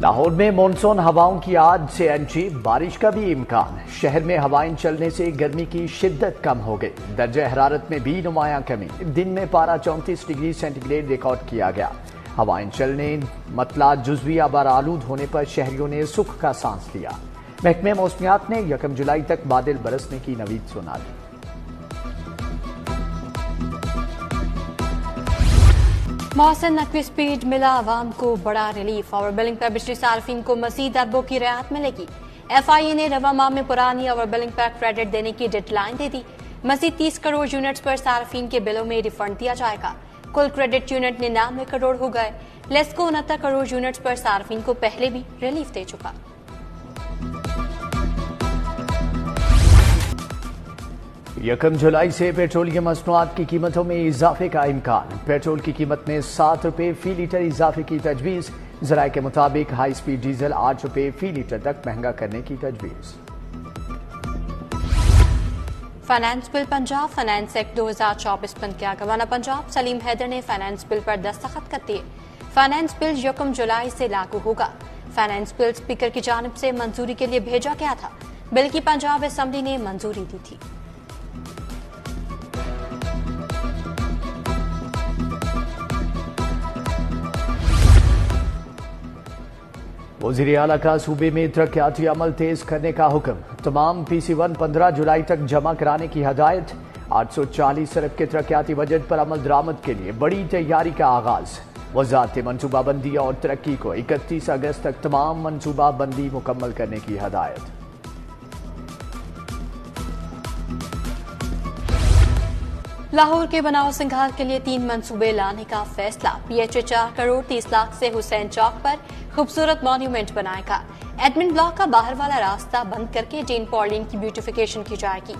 لاہور میں مونسون ہواؤں کی آج سے انٹری، بارش کا بھی امکان۔ شہر میں ہوائیں چلنے سے گرمی کی شدت کم ہو گئی، درجہ حرارت میں بھی نمایاں کمی، دن میں پارہ 34 ڈگری سینٹی گریڈ ریکارڈ کیا گیا۔ ہوائیں چلنے مطلع جزوی آبار آلود ہونے پر شہریوں نے سکھ کا سانس لیا۔ محکمہ موسمیات نے 1 جولائی تک بادل برسنے کی نوید سنا دی۔ محسن نقوی سپیڈ ملا، عوام کو بڑا ریلیف، اوور بلنگ پر بجلی صارفین کو مزید اربوں کی رعایت ملے گی۔ ایف آئی اے نے رواں ماہ میں پرانی اوور بلنگ پر کریڈٹ دینے کی ڈیڈ لائن دے دی۔ مزید 30 کروڑ یونٹس پر صارفین کے بلوں میں ریفنڈ دیا جائے گا۔ کل کریڈٹ یونٹ 99 کروڑ ہو گئے۔ لیسکو 69 کروڑ یونٹس پر صارفین کو پہلے بھی ریلیف دے چکا۔ 1 جولائی سے پیٹرولیم مصنوعات کی قیمتوں میں اضافے کا امکان، پیٹرول کی قیمت میں 7 روپے فی لیٹر اضافے کی تجویز۔ ذرائع کے مطابق ہائی سپیڈ ڈیزل 8 روپے فی لیٹر تک مہنگا کرنے کی تجویز۔ Finance bill Punjab finance act 2024 بند کیا۔ گورنر پنجاب سلیم حیدر نے فائنانس بل پر دستخط کر دیے۔ فائنانس بل 1 جولائی سے لاگو ہوگا۔ فائنانس بل اسپیکر کی جانب سے منظوری کے لیے بھیجا گیا تھا۔ بل کی پنجاب اسمبلی نے منظوری دی تھی۔ وزیر اعلیٰ کا صوبے میں ترقیاتی عمل تیز کرنے کا حکم، تمام پی سی 1 15 جولائی تک جمع کرانے کی ہدایت۔ 840 ارب کے ترقیاتی بجٹ پر عمل درآمد کے لیے بڑی تیاری کا آغاز۔ وزارت منصوبہ بندی اور ترقی کو 31 اگست تک تمام منصوبہ بندی مکمل کرنے کی ہدایت۔ لاہور کے بناؤ سنگھار کے لیے 3 منصوبے لانے کا فیصلہ۔ P H A 4 crore 30 lakh سے حسین چوک پر خوبصورت مانیومنٹ بنائے گا۔ ایڈمن بلاک کا باہر والا راستہ بند کر کے ڈین پارلین کی بیوٹیفیکیشن کی جائے گی۔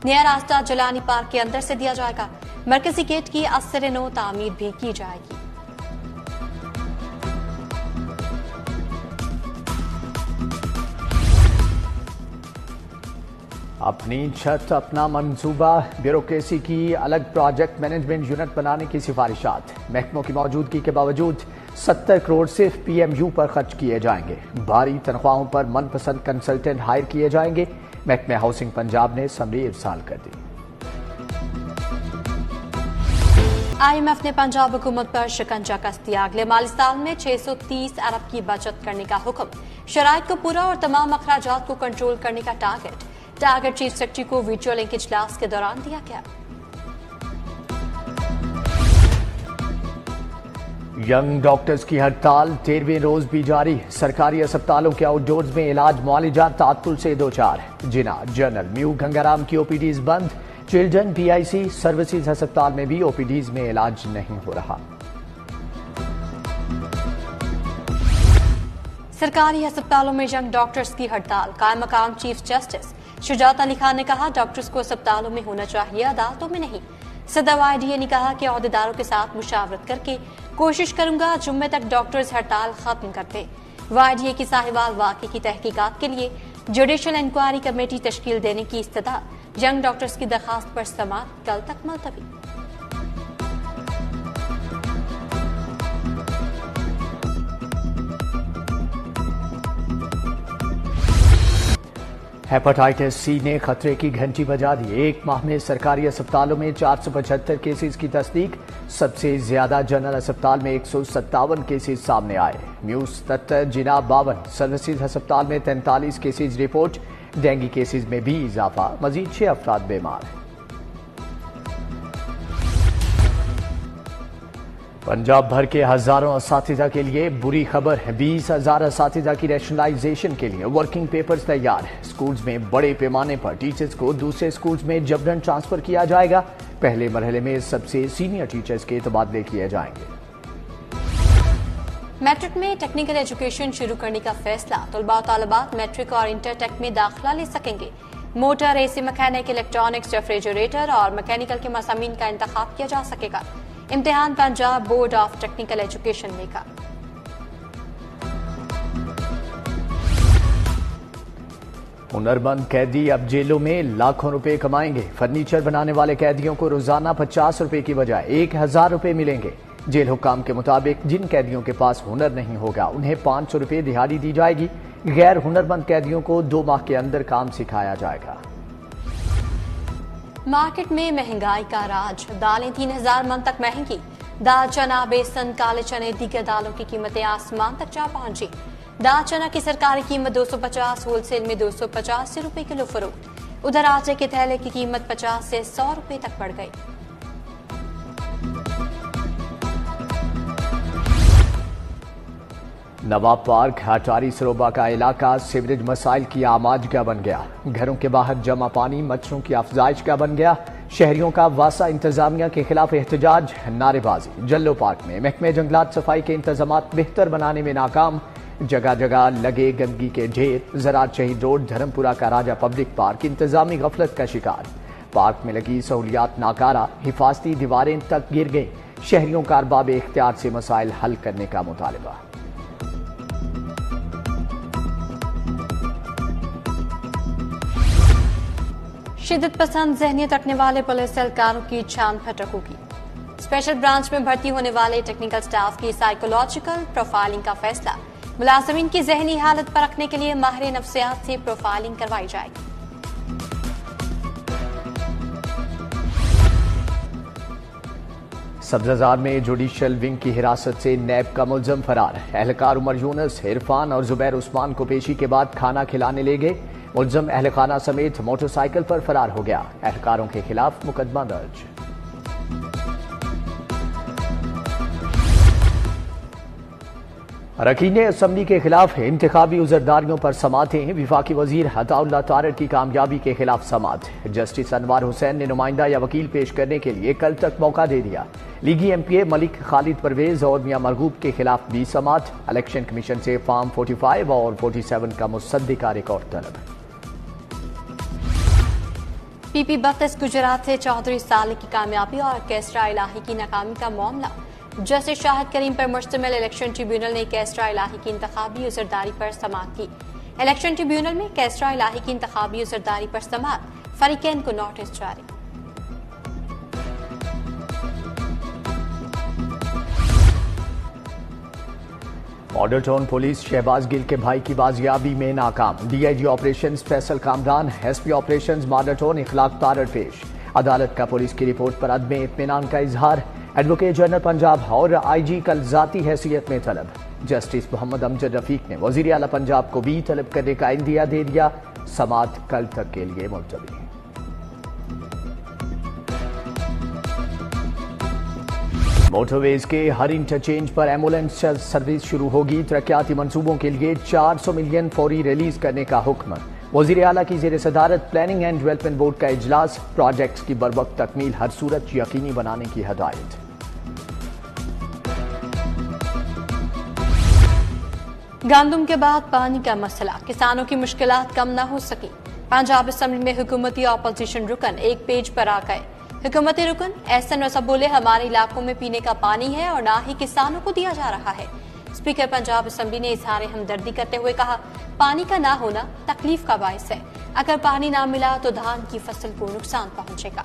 نیا راستہ جلانی پارک کے اندر سے دیا جائے گا۔ مرکزی گیٹ کی اثر نو تعمیر بھی کی جائے گی۔ اپنی چھت اپنا منصوبہ، بیوروکریسی کی الگ پروجیکٹ مینجمنٹ یونٹ بنانے کی سفارشات۔ محکموں کی موجودگی کے باوجود 70 کروڑ صرف پی ایم یو پر خرچ کیے جائیں گے۔ بھاری تنخواہوں پر من پسند کنسلٹنٹ ہائر کیے جائیں گے۔ محکمہ ہاؤسنگ پنجاب نے سمری ارسال کر دی۔ آئی ایم ایف نے پنجاب حکومت پر شکنجہ کس دیا۔ اگلے مالی سال میں 630 ارب کی بچت کرنے کا حکم، شرائط کو پورا اور تمام اخراجات کو کنٹرول کرنے کا ٹارگٹ چیف سیکرٹری کو ویڈیو لنک اجلاس کے دوران دیا گیا۔ ینگ ڈاکٹرز کی ہڑتال 13ویں روز بھی جاری۔ سرکاری اسپتالوں کے آؤٹ ڈورز میں علاج معالجات تعطل سے دوچار۔ جنا جنرل میو گنگارام کی او پی ڈیز بند۔ چلڈرن پی آئی سی سروسز ہسپتال میں بھی او پی ڈیز میں علاج نہیں ہو رہا۔ سرکاری ہسپتالوں میں ینگ ڈاکٹرز کی ہڑتال، قائم مقام چیف جسٹس شجاعت علی خان نے کہا ڈاکٹرز کو اسپتالوں میں ہونا چاہیے، عدالتوں میں نہیں۔ صدر وائی ڈی اے نے کہا کہ عہدیداروں کے ساتھ مشاورت کر کے کوشش کروں گا جمعے تک ڈاکٹرز ہڑتال ختم کرتے۔ وائی ڈی اے کی ساہیوال واقعے کی تحقیقات کے لیے جوڈیشل انکوائری کمیٹی تشکیل دینے کی استدعا۔ ینگ ڈاکٹرز کی درخواست پر سماعت کل تک ملتوی۔ ہیپاٹائٹس سی نے خطرے کی گھنٹی بجا دی۔ 1 ماہ میں سرکاری اسپتالوں میں 475 کیسز کی تصدیق۔ سب سے زیادہ جنرل اسپتال میں 157 کیسز سامنے آئے۔ میو 77، جنا 52، سروسز ہسپتال میں 43 کیسز رپورٹ۔ ڈینگی کیسز میں بھی اضافہ، مزید 6 افراد بیمار۔ پنجاب بھر کے ہزاروں اساتذہ کے لیے بری خبر، 20,000 اساتذہ کی ریشنلائزیشن کے لیے ورکنگ پیپرز تیار۔ سکولز میں بڑے پیمانے پر ٹیچرز کو دوسرے سکولز میں جبرن ٹرانسفر کیا جائے گا۔ پہلے مرحلے میں سب سے سینئر ٹیچرز کے تبادلے کیے جائیں گے۔ میٹرک میں ٹیکنیکل ایجوکیشن شروع کرنے کا فیصلہ، طلباء و طالبات میٹرک اور انٹر ٹیک میں داخلہ لے سکیں گے۔ موٹر، اے سی میکینک، الیکٹرانکس، ریفریجریٹر اور میکینیکل کے مضامین کا انتخاب کیا جا سکے گا۔ امتحان Punjab board of technical education لے گا۔ ہنرمند قیدی اب جیلوں میں لاکھوں روپے کمائیں گے۔ فرنیچر بنانے والے قیدیوں کو روزانہ 50 روپے کی بجائے 1,000 روپے ملیں گے۔ जेल हुक्काम के मुताबिक जिन कैदियों के पास हुनर नहीं होगा उन्हें 500 रुपये दिहाड़ी दी जाएगी। गैर हुनरमंद कैदियों को 2 माह के अंदर काम सिखाया जाएगा। मार्केट में महंगाई का राज, दालें 3000 मन तक महंगी। दाल, चना, बेसन, काले चने, दीगर दालों की कीमतें आसमान तक जा पहुंची। दाल चना की सरकारी कीमत 250, होलसेल में 285 रुपए किलो फरोख्त। उधर आटे के थैले की कीमत 50 से 100 रुपए तक बढ़ गई। नवाब पार्क अटारी सरोबा का इलाका सीवरेज मसाइल की आमाजगा बन गया। घरों के बाहर जमा पानी मच्छरों की अफजाइश का बन गया। शहरियों का वासा इंतजामिया के खिलाफ एहतजाज, नारेबाजी। जल्लो पार्क में महकमे जंगलात सफाई के इंतजामात बेहतर बनाने में नाकाम। जगह जगह लगे गंदगी के ढेर। ज़राअत शहीद रोड, धर्मपुरा का राजा पब्लिक पार्क इंतजामी गफलत का शिकार। पार्क में लगी सहूलियात नाकारा, हिफाजती दीवारें तक गिर गई। शहरियों का अरबाब इख्तियार से मसाइल हल करने का मुतालबा। शिद्दत पसंद जहनियत रखने वाले पुलिस एहलकारों की छान फटक होगी। स्पेशल ब्रांच में भर्ती होने वाले टेक्निकल स्टाफ की साइकोलॉजिकल प्रोफाइलिंग का फैसला। मुलाजिमीन की जहनी हालत परखने के लिए माहिर नफ्सियात से प्रोफाइलिंग करवाई जाएगी। सब्जाजार में जुडिशियल विंग की हिरासत से नैब का मुलजम फरार। एहलकार उमर यूनुस, इरफान और जुबैर उस्मान को पेशी के बाद खाना खिलाने ले गए। मुलजम अहलखाना समेत मोटरसाइकिल पर फरार हो गया। एहलकारों के खिलाफ मुकदमा दर्ज। अरकान असम्बली के खिलाफ इंतखाबी उजरदारियों पर समातें। विफाकी वजीर अताउल्लाह तारड़ की कामयाबी के खिलाफ समात। जस्टिस अनवार हुसैन ने नुमाइंदा या वकील पेश करने के लिए कल तक मौका दे दिया। लीगी MPA मलिक खालिद परवेज और मियां मरगूब के खिलाफ भी समात। इलेक्शन कमीशन से फॉर्म 45 और 47 का मुसद्दिका रिकॉर्ड तलब। PP 32 गुजरात से चौधरी साले की कामयाबी और कैसरा इलाही की नाकामी का मामला। जस्टिस शाहिद करीम पर मुश्तमिल इलेक्शन ट्रिब्यूनल ने कैसरा इलाही की इंतखाबी उजरदारी पर समाअत की। इलेक्शन ट्रिब्यूनल में कैसरा इलाही की इंतखाबी उजरदारी पर समाअत, फरीकैन को नोटिस जारी। Model town police Shahbaz Gill के भाई की बाजियाबी में नाकाम। DIG operation Faisal Kamran, SP operation model town Ikhlaq Tarar पेश। अदालत का पुलिस की रिपोर्ट पर अदम इत्मीनान का इजहार। एडवोकेट जनरल पंजाब और IG कल जाती हैसियत में तलब। जस्टिस मोहम्मद अमजद रफीक ने वजीर आला पंजाब को भी तलब करने का इंदिया दे दिया। समाअत कल तक के लिए मुलतवी। मोटरवेज के हर इंटरचेंज पर एम्बुलेंस सर्विस शुरू होगी। तरक्याती मंसूबों के लिए 400 मिलियन फौरी रिलीज करने का हुक्म। वजीर आला की ज़ेर सदारत प्लानिंग एंड डेवलपमेंट बोर्ड का इजलास। प्रोजेक्ट्स की बरवक्त तकमील हर सूरत यकीनी बनाने की हदायत। गंदम के बाद पानी का मसला, किसानों की मुश्किलात कम न हो सकी। पंजाब असम्बली में हुकूमती अपोजिशन रुकन एक पेज पर आ गए। हुकूमती रुकन एहसन रसा बोले, हमारे इलाकों में पीने का पानी है और ना ही किसानों को दिया जा रहा है। स्पीकर पंजाब असम्बली ने इजहार हमदर्दी करते हुए कहा, पानी का ना होना तकलीफ का बायस है। अगर पानी ना मिला तो धान की फसल को नुकसान पहुंचेगा।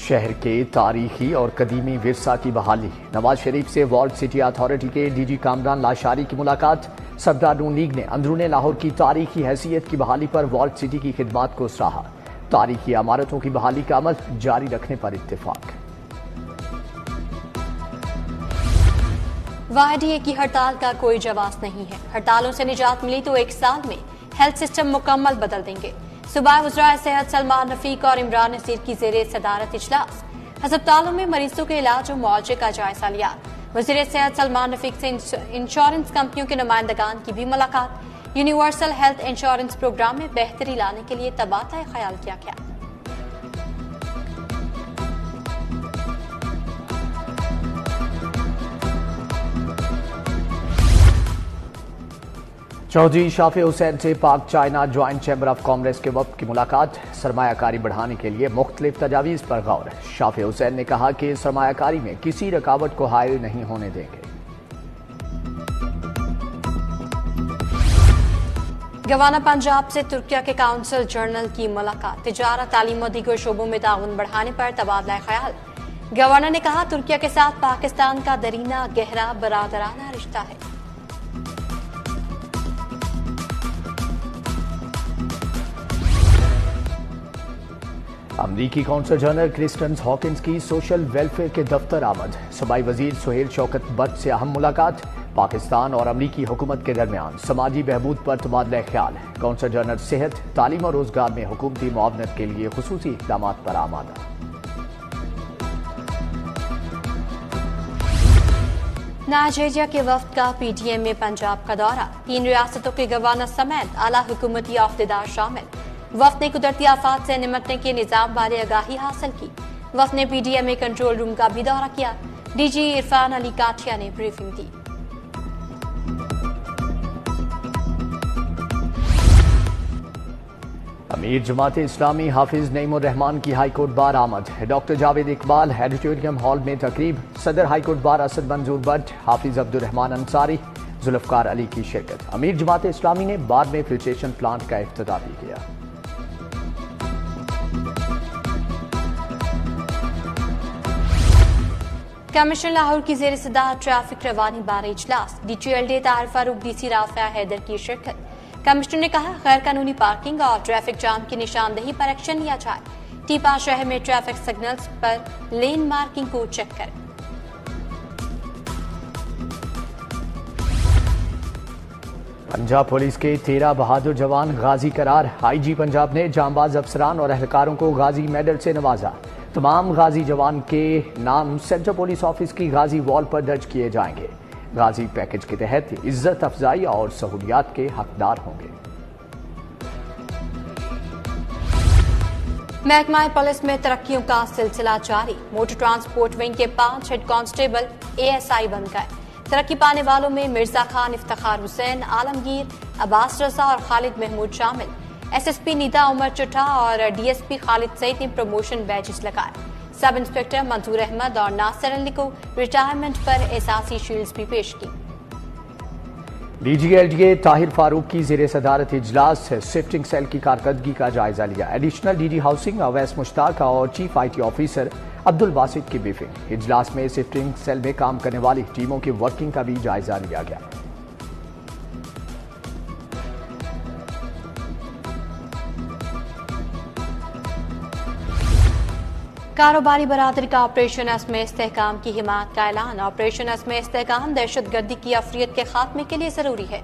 शहर के तारीखी और कदीमी विरसा की बहाली। नवाज शरीफ से वर्ल्ड सिटी अथॉरिटी के DG कामरान लाशारी की मुलाकात। सफदार नून लीग ने अंदरूने लाहौर की तारीखी हैसियत की बहाली पर वर्ल्ड सिटी की खिदमात को सराहा। तारीखी इमारतों की बहाली का अमल जारी रखने पर इत्तेफाक। वाहिदिये की हड़ताल का कोई जवाब नहीं है। हड़तालों से निजात मिली तो 1 साल में हेल्थ सिस्टम मुकम्मल बदल देंगे। सुबह वज़राए सेहत सलमान रफीक और इमरान नसीर की ज़ेरे सदारत इजलास। अस्पतालों में मरीजों के इलाज और मुआवजे का जायजा लिया। वज़ीर सेहत सलमान रफीक से इंश्योरेंस कंपनियों के नुमाइंदगान की भी मुलाकात। यूनिवर्सल हेल्थ इंश्योरेंस प्रोग्राम में बेहतरी लाने के लिए तबादला ख्याल किया गया। चौधरी शाफी हुसैन से पाक China joint chamber of commerce के वफ्द की मुलाकात। सरमायाकारी बढ़ाने के लिए मुख्तलिफ तजावीज़ पर गौर। शाफी हुसैन ने कहा कि सरमायाकारी में किसी रुकावट को हायल नहीं होने देंगे। गवर्नर पंजाब से तुर्किया के काउंसिल जनरल की मुलाकात, तिजारत, तालीम और दीगर शोबों में ताउन बढ़ाने पर तबादला ख्याल। गवर्नर ने कहा तुर्किया के साथ पाकिस्तान का दरीना गहरा बरादराना रिश्ता है। अमरीकी काउंसिल जनरल क्रिस्टन हॉकिंस की सोशल वेलफेयर के दफ्तर आमद। सूबाई वजीर सुहेल शौकत बट से अहम मुलाकात। पाकिस्तान और अमरीकी हुकूमत के दरमियान समाजी बहबूद पर तबादला ख्याल। काउंसिल जनरल सेहत, तालीम और रोजगार में हुकूमती मुआवनत के लिए खुसूसी इक़दामात पर आमादा। नाइजीरिया के वफ्द का पीटीएम में पंजाब का दौरा, 3 रियासतों के गवर्नर समेत आला हुकूमती अहदेदार शामिल। वफ्द ने कुदरती आफात से निमटने के निजाम बारे आगाही हासिल की। वफ्द ने पीटीएम में कंट्रोल रूम का भी दौरा किया। डीजी इरफान अली काठिया ने ब्रीफिंग दी। अमीर जमात इस्लामी हाफिज नईमुर रहमान की हाईकोर्ट बार आमद। Doctor Javed Iqbal auditorium hall में तकरीब। सदर हाईकोर्ट बार असद मंजूर भट्ट, हाफिज अब्दुल रहमान अंसारी, जुल्फकार अली की शिरकत। अमीर जमात इस्लामी ने बार में फिल्ट्रेशन प्लांट का इफ्तिताह भी किया। कमिश्नर लाहौर की जेर सदारत ट्रैफिक रवानी बारे इजलास, डीटीएलडी ताहिर फारूक, डीसी राफिया हैदर की शिरकत। कमिश्नर ने कहा गैर कानूनी पार्किंग और ट्रैफिक जाम की निशानदेही पर एक्शन लिया जाए। टीपा शहर में ट्रैफिक सिग्नल्स पर लेन मार्किंग को चेक करें। पंजाब पुलिस के 13 बहादुर जवान गाजी करार। आईजी पंजाब ने जांबाज अफसरान और एहलकारों को गाजी मेडल से नवाजा। तमाम गाजी जवान के नाम सेंट्रल पुलिस ऑफिस की गाजी वॉल पर दर्ज किए जाएंगे। गाजी पैकेज के तहत इज्जत अफजाई और सहूलियात के हकदार होंगे। महकमा पुलिस में तरक्कियों का सिलसिला जारी। मोटर ट्रांसपोर्ट विंग के 5 हेड कांस्टेबल एएसआई बन गए। तरक्की पाने वालों में मिर्जा खान, इफ्तिखार हुसैन, आलमगीर, अब्बास रजा और खालिद महमूद शामिल। एसएसपी नीता उमर चुट्टा और डीएसपी खालिद सईद ने प्रमोशन बैजेस लगाए। सब इंस्पेक्टर मंसूर अहमद और नासिर अली को रिटायरमेंट पर एहसासी शील्ड्स भी पेश की। डीजीएलडीए ताहिर फारूक की जेर सदारत इजलास शिफ्टिंग सेल की कारकर्दगी का जायजा लिया। Additional DG housing Awais Mushtaq और chief IT officer Abdul Basit की ब्रीफिंग। इजलास में शिफ्टिंग सेल में काम करने वाली टीमों की वर्किंग का भी जायजा लिया गया। कारोबारी बरादरी का ऑपरेशन असम इस्तेहकाम की हिमायत का ऐलान। ऑपरेशन असम इस्तेहकाम दहशतगर्दी की अफरियत के खात्मे के लिए जरूरी है।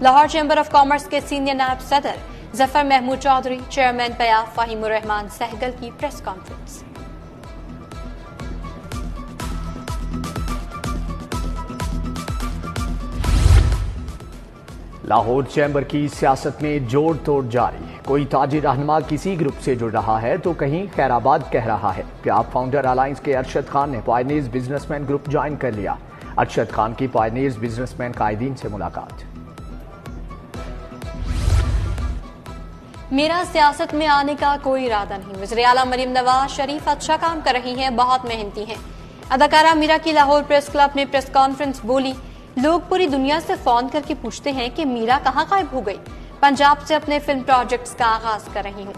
लाहौर चैम्बर ऑफ कॉमर्स के सीनियर नायब सदर जफर महमूद चौधरी, चेयरमैन पयाफ फहीमुर रहमान सहगल की प्रेस कॉन्फ्रेंस। लाहौर चैम्बर की सियासत में जोड़ तोड़ जारी। कोई ताजिर रहनुमा किसी ग्रुप से जुड़ रहा है तो कहीं खैराबाद कह रहा है। प्याप फाउंडर अलायंस के अरशद खान ने पायनीर्स बिजनेसमैन ग्रुप ज्वाइन कर लिया। अरशद खान की पायनीर्स बिजनेसमैन कायदीन से मुलाकात। मेरा सियासत में आने का कोई इरादा नहीं। वज़ीर आला मरीम नवाज शरीफ अच्छा काम कर रही हैं, बहुत मेहनती हैं। अदाकारा मीरा की लाहौर प्रेस क्लब में प्रेस कॉन्फ्रेंस बोली, लोग पूरी दुनिया से फोन करके पूछते हैं कि मीरा कहाँ गायब हो गई। पंजाब से अपने फिल्म प्रोजेक्ट्स का आगाज कर रही हूँ।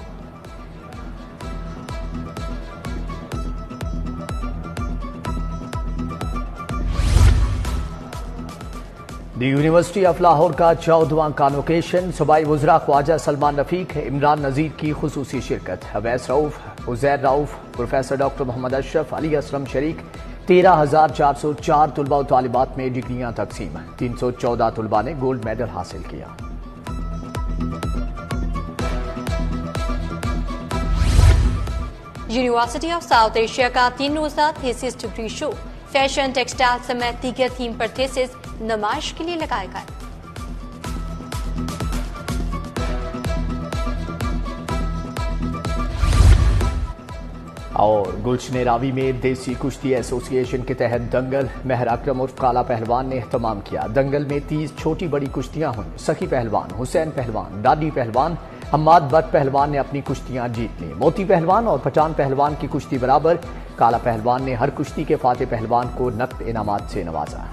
दी यूनिवर्सिटी ऑफ लाहौर का 14वां कॉन्वोकेशन। सूबाई वज़रा ख्वाजा सलमान रफीक, इमरान नज़ीर की खुसूसी शिरकत। अवैस रऊफ, उज़ैर रऊफ, प्रोफेसर डॉक्टर मोहम्मद अशरफ, अली असलम शरीक। 13,404 तुलबा और तालिबात में डिग्रियां तकसीम। 314 तुलबा ने गोल्ड मेडल हासिल किया। यूनिवर्सिटी ऑफ साउथ एशिया का 3 रोजा thesis degree show, fashion, textile समेत दीगर थीम पर थीसिस नुमाइश के लिए लगाए गए। और गुलशन रावी में देसी कुश्ती एसोसिएशन के तहत दंगल। महर अकरम उर्फ काला पहलवान ने एहतमाम किया। दंगल में 30 छोटी बड़ी कुश्तियां हुई। सखी पहलवान, हुसैन पहलवान, दादी पहलवान, हम्माद भट्ट पहलवान ने अपनी कुश्तियां जीत ली। मोती पहलवान और पठान पहलवान की कुश्ती बराबर। काला पहलवान ने हर कुश्ती के फातेह पहलवान को नकद इनामात से नवाजा।